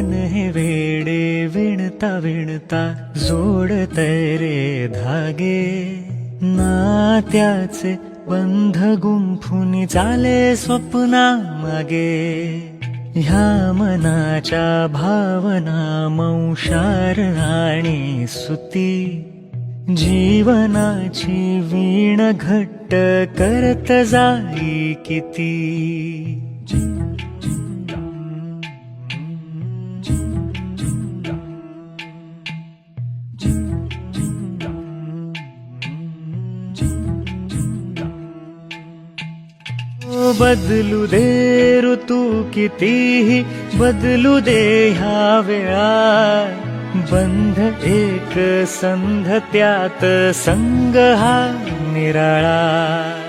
मन हे वेडे विणता विणता जोडतय रे धागे, नात्याचे बंध गुंफून चाले स्वप्ना मागे। ह्या मनाच्या भावना मौशार आणि सुती, जीवनाची वीण घट्ट करत जाई किती। बदलू दे ऋतू कितीही, बदलू दे ह्या वेळा, बंध एक संध त्यात संग हा निराळा।